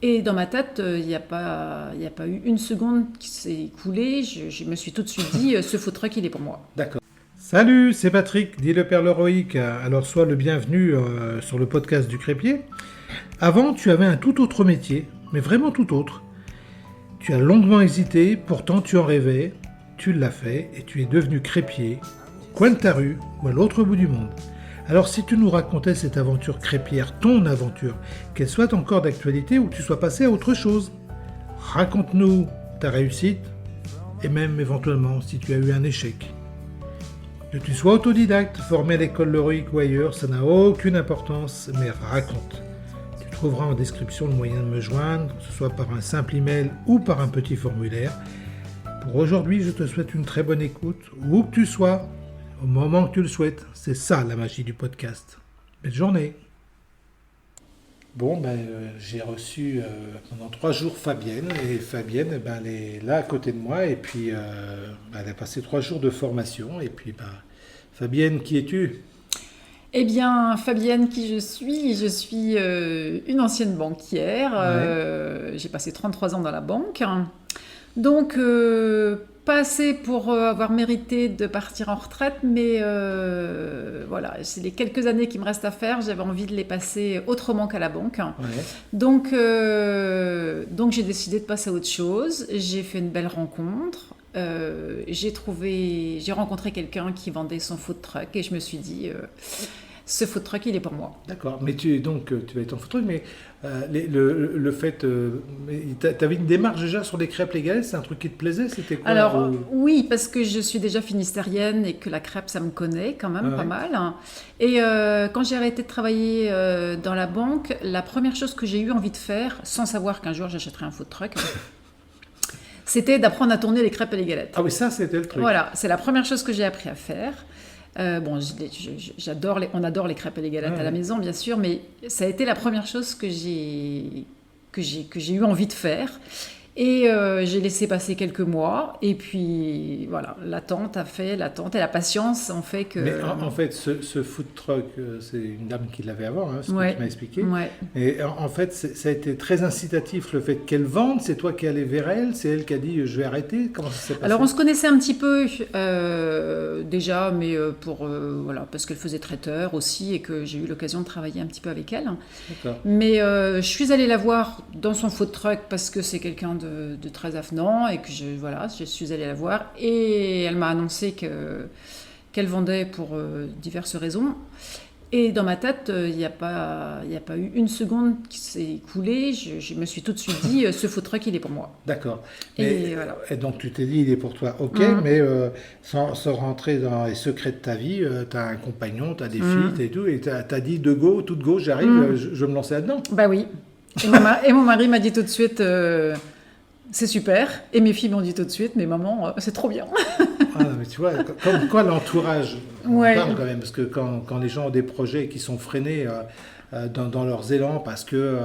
Et dans ma tête, il n'y a pas eu une seconde qui s'est écoulée. Je me suis tout de suite dit, ce food truck, il est pour moi. D'accord. Salut, c'est Patrick, dit le Père Leroic. Alors sois le bienvenu sur le podcast du Crépier. Avant, tu avais un tout autre métier, mais vraiment tout autre. Tu as longuement hésité, pourtant tu en rêvais, tu l'as fait et tu es devenu crépier, coin de ta rue ou à l'autre bout du monde. Alors si tu nous racontais cette aventure crépière, ton aventure, qu'elle soit encore d'actualité ou que tu sois passé à autre chose, raconte-nous ta réussite et même éventuellement si tu as eu un échec. Que tu sois autodidacte, formé à l'école Leroic ou ailleurs, ça n'a aucune importance, mais raconte. Tu trouveras en description le moyen de me joindre, que ce soit par un simple email ou par un petit formulaire. Pour aujourd'hui, je te souhaite une très bonne écoute, où que tu sois, au moment que tu le souhaites. C'est ça la magie du podcast. Belle journée. Bon, j'ai reçu pendant 3 jours Fabienne, et Fabienne, elle est là à côté de moi, et puis elle a passé 3 jours de formation, et puis Fabienne, qui es-tu? Eh bien, Fabienne, qui je suis? Je suis une ancienne banquière. J'ai passé 33 ans dans la banque. Donc, pas assez pour avoir mérité de partir en retraite, mais voilà, c'est les quelques années qui me restent à faire. J'avais envie de les passer autrement qu'à la banque. Ouais. Donc j'ai décidé de passer à autre chose. J'ai fait une belle rencontre. J'ai rencontré quelqu'un qui vendait son food truck et je me suis dit, ce food truck, il est pour moi. D'accord, mais tu vas être en photo, mais le fait, tu avais une démarche déjà sur les crêpes légales, c'est un truc qui te plaisait, c'était quoi? Alors, oui, parce que je suis déjà finistérienne et que la crêpe, ça me connaît quand même pas mal. Et quand j'ai arrêté de travailler dans la banque, la première chose que j'ai eu envie de faire, sans savoir qu'un jour j'achèterais un food truck, c'était d'apprendre à tourner les crêpes et les galettes. Ah oui, ça c'était le truc. Voilà, c'est la première chose que j'ai appris à faire. On adore les crêpes et les galettes à la maison, bien sûr, mais ça a été la première chose que j'ai eu envie de faire. Et j'ai laissé passer quelques mois, et puis voilà, l'attente et la patience ont fait que... Mais en fait, ce food truck, c'est une dame qui l'avait avant, ce que tu m'as expliqué. Ouais. Et en fait, ça a été très incitatif le fait qu'elle vende, c'est toi qui allais vers elle, c'est elle qui a dit je vais arrêter, comment ça s'est passé? Alors on se connaissait un petit peu déjà, mais voilà, parce qu'elle faisait traiteur aussi et que j'ai eu l'occasion de travailler un petit peu avec elle. D'accord. Mais je suis allée la voir dans son food truck parce que c'est quelqu'un de très avenant et que je suis allée la voir et elle m'a annoncé qu'elle vendait pour diverses raisons. Et dans ma tête, il n'y a pas eu une seconde qui s'est écoulée. Je me suis tout de suite dit, ce food truck, il est pour moi. D'accord. Et voilà. Et donc tu t'es dit, il est pour toi, ok, mais sans rentrer dans les secrets de ta vie, tu as un compagnon, tu as des filles, et tout, et tu as dit de go, tout de go, j'arrive, je vais me lancer là-dedans. Bah oui. Et mon mari m'a dit tout de suite, c'est super. Et mes filles m'ont dit tout de suite, mais maman, c'est trop bien. Ah, mais tu vois, comme quoi l'entourage, on Ouais. parle quand même, parce que quand les gens ont des projets qui sont freinés dans leurs élans, parce que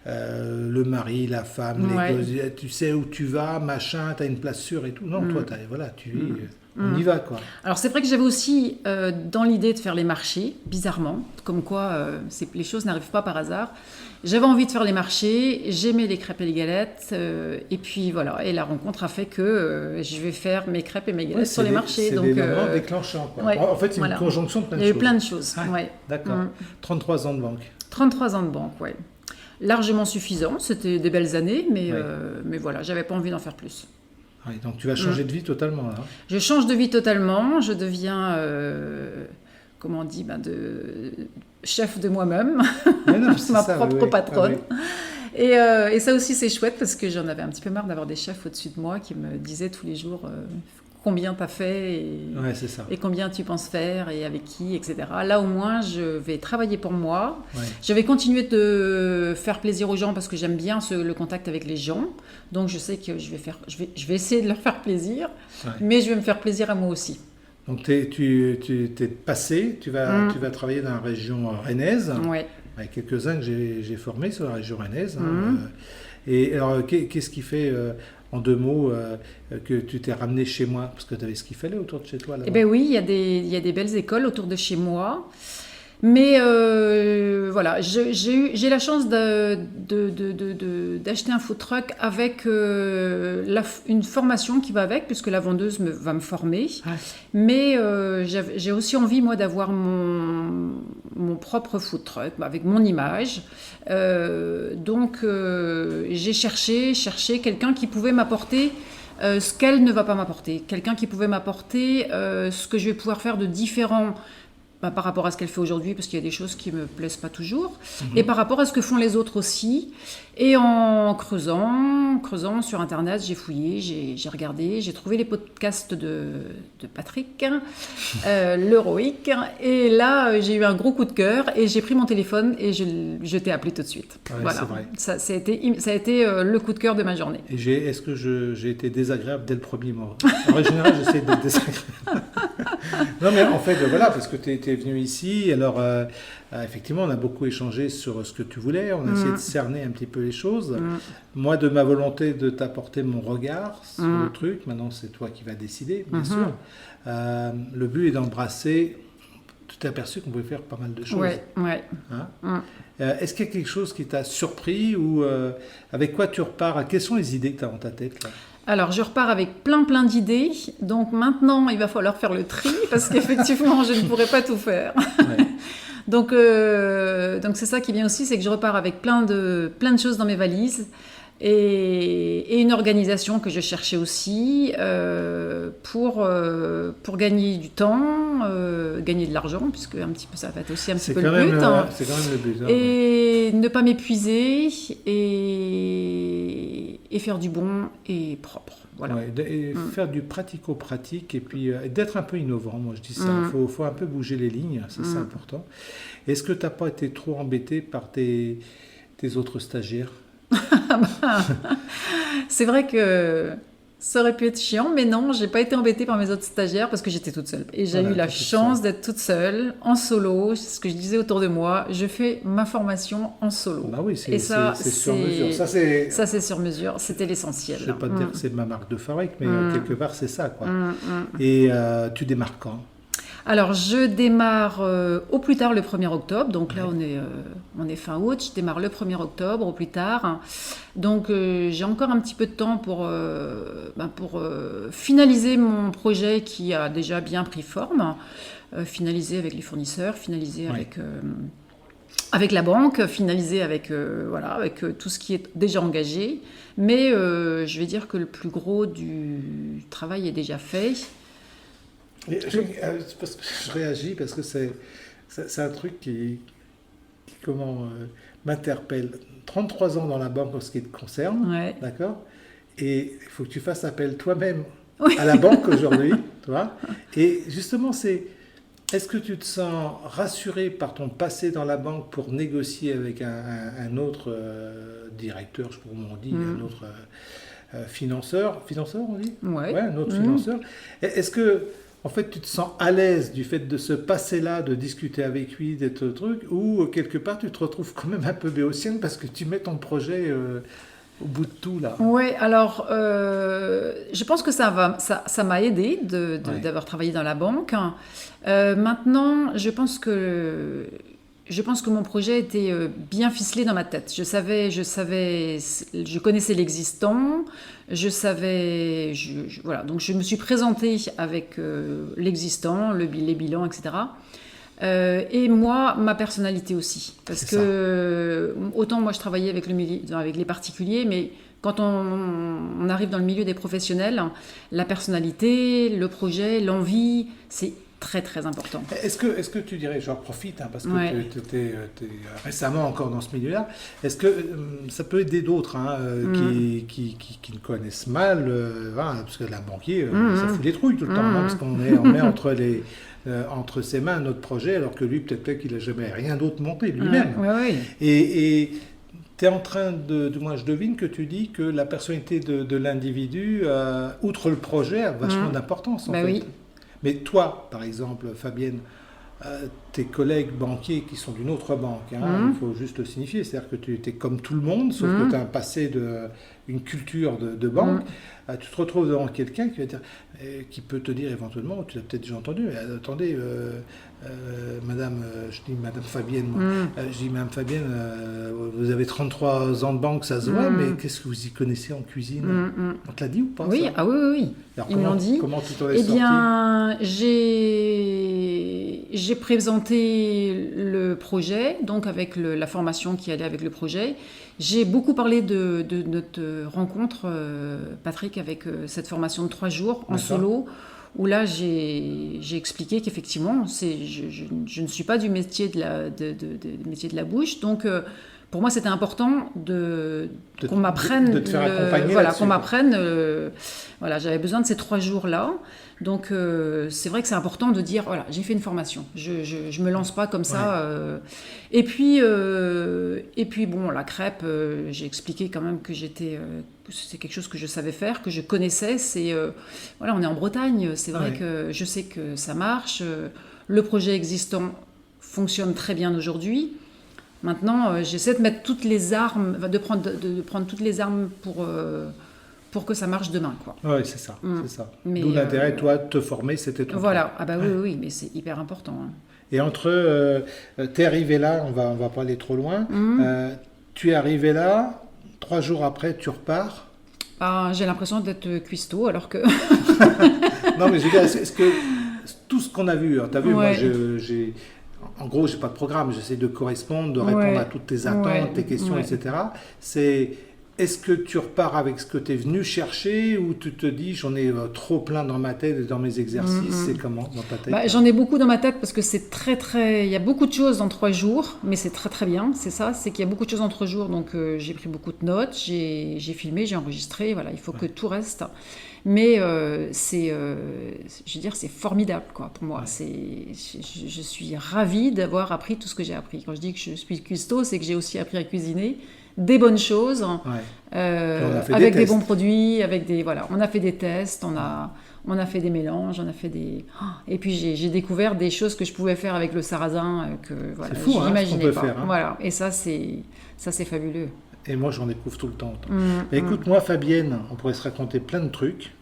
le mari, la femme, les gosses, tu sais où tu vas, machin, tu as une place sûre et tout. Non, toi, on y va, quoi. Alors c'est vrai que j'avais aussi dans l'idée de faire les marchés, bizarrement, comme quoi les choses n'arrivent pas par hasard. J'avais envie de faire les marchés, j'aimais les crêpes et les galettes, et puis voilà, et la rencontre a fait que je vais faire mes crêpes et mes galettes sur les marchés. C'est des moments déclenchants, quoi. Ouais, En fait, c'est une conjonction de plein de choses. Il y a eu plein de choses, ouais. D'accord. 33 ans de banque. 33 ans de banque, oui. Largement suffisant, c'était des belles années, mais voilà, j'avais pas envie d'en faire plus. Ouais, donc tu vas changer de vie totalement, là. Je change de vie totalement, je deviens, comment on dit, chef de moi-même, ma propre patronne. Ah, oui. Et ça aussi c'est chouette parce que j'en avais un petit peu marre d'avoir des chefs au-dessus de moi qui me disaient tous les jours combien tu as fait et combien tu penses faire et avec qui, etc. Là au moins je vais travailler pour moi. Ouais. Je vais continuer de faire plaisir aux gens parce que j'aime bien le contact avec les gens. Donc je sais que je vais essayer de leur faire plaisir, mais je vais me faire plaisir à moi aussi. Donc tu t'es passé, tu vas travailler dans la région rennaise. Ouais. Avec quelques-uns que j'ai formés sur la région rennaise. Et alors, qu'est-ce qui fait, en 2 mots, que tu t'es ramené chez moi? Parce que tu avais ce qu'il fallait autour de chez toi, là-bas. Eh bien oui, il y a des belles écoles autour de chez moi. Mais voilà, j'ai la chance d'acheter un food truck avec une formation qui va avec, puisque la vendeuse va me former. Ouais. Mais j'ai aussi envie, moi, d'avoir mon propre food truck, avec mon image. Donc, j'ai cherché quelqu'un qui pouvait m'apporter ce qu'elle ne va pas m'apporter. Quelqu'un qui pouvait m'apporter ce que je vais pouvoir faire de différent par rapport à ce qu'elle fait aujourd'hui, parce qu'il y a des choses qui ne me plaisent pas toujours, et par rapport à ce que font les autres aussi. Et en creusant sur Internet, j'ai fouillé, j'ai regardé, j'ai trouvé les podcasts de Patrick, l'Heroic, et là, j'ai eu un gros coup de cœur, et j'ai pris mon téléphone et je t'ai appelé tout de suite. Ouais, voilà. C'est vrai. Ça a été le coup de cœur de ma journée. Et est-ce que j'ai été désagréable dès le premier mot? En général, j'essaie d'être désagréable. Non, mais en fait, voilà, parce que tu es venu ici, alors effectivement, on a beaucoup échangé sur ce que tu voulais, on a essayé de cerner un petit peu les choses. Moi, de ma volonté de t'apporter mon regard sur le truc, maintenant c'est toi qui vas décider, bien sûr. Le but est d'embrasser. Tu t'es aperçu qu'on pouvait faire pas mal de choses. Ouais. Hein est-ce qu'il y a quelque chose qui t'a surpris ou avec quoi tu repars? Quelles sont les idées que tu as dans ta tête là? Alors, je repars avec plein d'idées. Donc maintenant, il va falloir faire le tri parce qu'effectivement, je ne pourrai pas tout faire. Ouais. Donc c'est ça qui est bien aussi, c'est que je repars avec plein de choses dans mes valises et une organisation que je cherchais aussi pour gagner du temps, gagner de l'argent, puisque un petit peu ça va être aussi un petit peu le but. C'est quand même le but. Hein, et ne pas m'épuiser et faire du bon et propre. Voilà. Ouais, et faire du pratico-pratique et puis d'être un peu innovant, moi je dis ça. Il faut un peu bouger les lignes, ça c'est important. Est-ce que tu n'as pas été trop embêté par tes autres stagiaires? C'est vrai que ça aurait pu être chiant, mais non, j'ai pas été embêtée par mes autres stagiaires parce que j'étais toute seule. Et j'ai eu la chance d'être toute seule, en solo. C'est ce que je disais autour de moi. Je fais ma formation en solo. Bah oui, c'est sur mesure. Ça, c'est sur mesure. C'était l'essentiel. Je ne vais pas te dire que c'est ma marque de fabrique, mais quelque part, c'est ça, quoi. Et tu démarres quand? Alors, je démarre au plus tard le 1er octobre. Donc là, on est fin août. Je démarre le 1er octobre au plus tard. Donc, j'ai encore un petit peu de temps pour finaliser mon projet qui a déjà bien pris forme. Finaliser avec les fournisseurs, finaliser avec la banque, finaliser avec tout ce qui est déjà engagé. Mais je vais dire que le plus gros du travail est déjà fait. Parce que je réagis parce que c'est un truc qui m'interpelle. 33 ans dans la banque en ce qui te concerne, d'accord? Et il faut que tu fasses appel toi-même à la banque aujourd'hui, tu vois? Et justement, est-ce que tu te sens rassuré par ton passé dans la banque pour négocier avec un autre directeur, je sais pas comment on dit, un autre financeur on dit? Ouais, un autre financeur. Est-ce que en fait, tu te sens à l'aise du fait de ce passé-là, de discuter avec lui, d'être truc, ou quelque part, tu te retrouves quand même un peu béotienne parce que tu mets ton projet au bout de tout, là. Oui, alors, je pense que ça m'a aidé d'avoir travaillé dans la banque. Maintenant, je pense que mon projet était bien ficelé dans ma tête. Je connaissais l'existant, voilà. Donc je me suis présentée avec l'existant, les bilans, etc. Et moi, ma personnalité aussi. Parce que autant moi je travaillais avec les particuliers, mais quand on arrive dans le milieu des professionnels, la personnalité, le projet, l'envie, c'est très très important. Est-ce que tu dirais, j'en profite, parce que tu étais récemment encore dans ce milieu-là, est-ce que ça peut aider d'autres qui ne connaissent mal, parce que la banquier, ça fout des trouilles tout le temps, parce qu'on met entre ses mains notre projet, alors que lui, peut-être qu'il n'a jamais rien d'autre monté lui-même. Et tu es en train du moins je devine que tu dis que la personnalité de l'individu, outre le projet, a vachement d'importance en fait. Oui. Mais toi, par exemple, Fabienne, tes collègues banquiers qui sont d'une autre banque, il faut juste le signifier, c'est-à-dire que tu es comme tout le monde, sauf que tu as un passé une culture de banque. Tu te retrouves devant quelqu'un qui peut te dire éventuellement, tu l'as peut-être déjà entendu, attendez, madame, je dis madame Fabienne, moi. Je dis madame Fabienne, vous avez 33 ans de banque, ça se voit, mais qu'est-ce que vous y connaissez en cuisine? On te l'a dit ou pas? Oui, ça? Oui. Alors, Ils m'ont dit. Comment tu t'en es sorti? Eh bien, j'ai présenté le projet, donc avec la formation qui allait avec le projet. J'ai beaucoup parlé de notre rencontre, Patrick, avec cette formation de 3 jours en solo, où là j'ai expliqué qu'effectivement je ne suis pas du métier métier de la bouche, donc pour moi c'était important qu'on m'apprenne, de te faire accompagner, qu'on m'apprenne, j'avais besoin de ces 3 jours là. Donc c'est vrai que c'est important de dire voilà, j'ai fait une formation, je me lance pas comme ça. Et puis bon, la crêpe, j'ai expliqué quand même que c'est quelque chose que je savais faire, que je connaissais. On est en Bretagne, c'est vrai que je sais que ça marche. Le projet existant fonctionne très bien aujourd'hui. Maintenant, j'essaie de mettre toutes les armes, de prendre toutes les armes pour que ça marche demain, quoi. Oui, c'est ça. D'où l'intérêt, toi, de te former, c'était ton Voilà, oui, mais c'est hyper important. Et entre, t'es arrivé là, on va pas aller trop loin, tu es arrivé là, 3 jours après, tu repars. J'ai l'impression d'être cuistot, alors que... Non, mais je veux dire, est-ce que tout ce qu'on a vu, tu as vu, moi, en gros, j'ai pas de programme, j'essaie de correspondre, de répondre à toutes tes attentes, tes questions, etc. Est-ce que tu repars avec ce que tu es venu chercher ou tu te dis j'en ai trop plein dans ma tête et dans mes exercices? C'est comment dans ta tête? J'en ai beaucoup dans ma tête parce que c'est il y a beaucoup de choses en 3 jours, mais c'est très très bien, c'est qu'il y a beaucoup de choses en 3 jours, donc j'ai pris beaucoup de notes, j'ai filmé, j'ai enregistré, voilà, il faut que tout reste. Mais je veux dire, c'est formidable, quoi, pour moi. Je suis ravie d'avoir appris tout ce que j'ai appris. Quand je dis que je suis cuistot, c'est que j'ai aussi appris à cuisiner des bonnes choses, avec des bons produits, on a fait des tests, on a fait des mélanges, et puis j'ai découvert des choses que je pouvais faire avec le sarrasin que je n'imaginais pas. Faire, hein. Voilà, et ça c'est fabuleux. Et moi, j'en découvre tout le temps. Écoute, moi, Fabienne, on pourrait se raconter plein de trucs.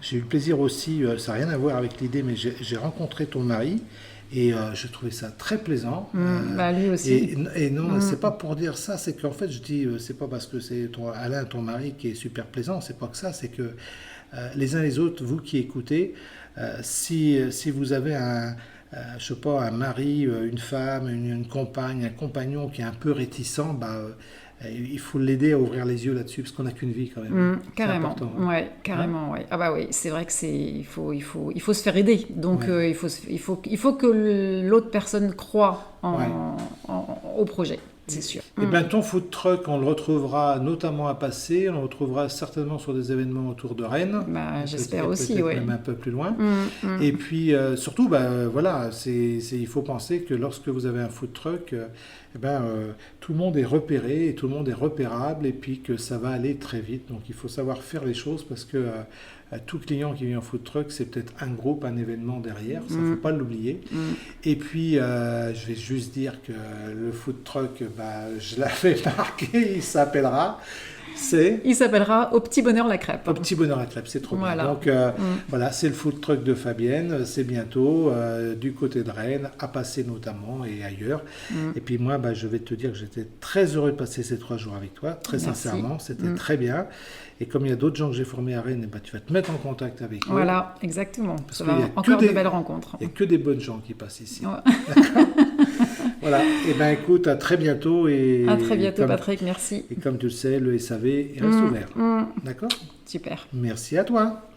J'ai eu le plaisir aussi, ça n'a rien à voir avec l'idée, mais j'ai rencontré ton mari et je trouvais ça très plaisant. Lui aussi. Et non, c'est pas pour dire ça, c'est qu'en fait, je dis, c'est pas parce que c'est Alain, ton mari, qui est super plaisant, c'est pas que ça, c'est que les uns les autres, vous qui écoutez, si vous avez je sais pas, un mari, une femme, une compagne, un compagnon qui est un peu réticent, il faut l'aider à ouvrir les yeux là-dessus parce qu'on n'a qu'une vie quand même. Carrément, carrément, ouais. Oui, c'est vrai que il faut se faire aider. Donc il faut que l'autre personne croie au projet. C'est sûr. Et bien, ton food truck, on le retrouvera notamment à Passé, on le retrouvera certainement sur des événements autour de Rennes. J'espère aussi, oui. Même un peu plus loin. Et puis, surtout, il faut penser que lorsque vous avez un food truck, tout le monde est repéré et tout le monde est repérable et puis que ça va aller très vite. Donc, il faut savoir faire les choses parce que tout client qui vient en food truck, c'est peut-être un groupe, un événement derrière, ça ne faut pas l'oublier. Et puis, je vais juste dire que le food truck, je l'avais marqué, il s'appellera Au Petit Bonheur la Crêpe. Au Petit Bonheur la Crêpe, c'est trop bien. Donc c'est le food truck de Fabienne, c'est bientôt du côté de Rennes, à Passé notamment et ailleurs. Et puis moi, je vais te dire que j'étais très heureux de passer ces 3 jours avec toi, très sincèrement, c'était très bien. Et comme il y a d'autres gens que j'ai formés à Rennes, tu vas te mettre en contact avec eux. Voilà, exactement. Ça va encore de belles rencontres. Il n'y a que des bonnes gens qui passent ici. D'accord. Voilà. Et écoute, à très bientôt. À très bientôt, Patrick, merci. Et comme tu le sais, le SAV reste ouvert. D'accord ? Super. Merci à toi.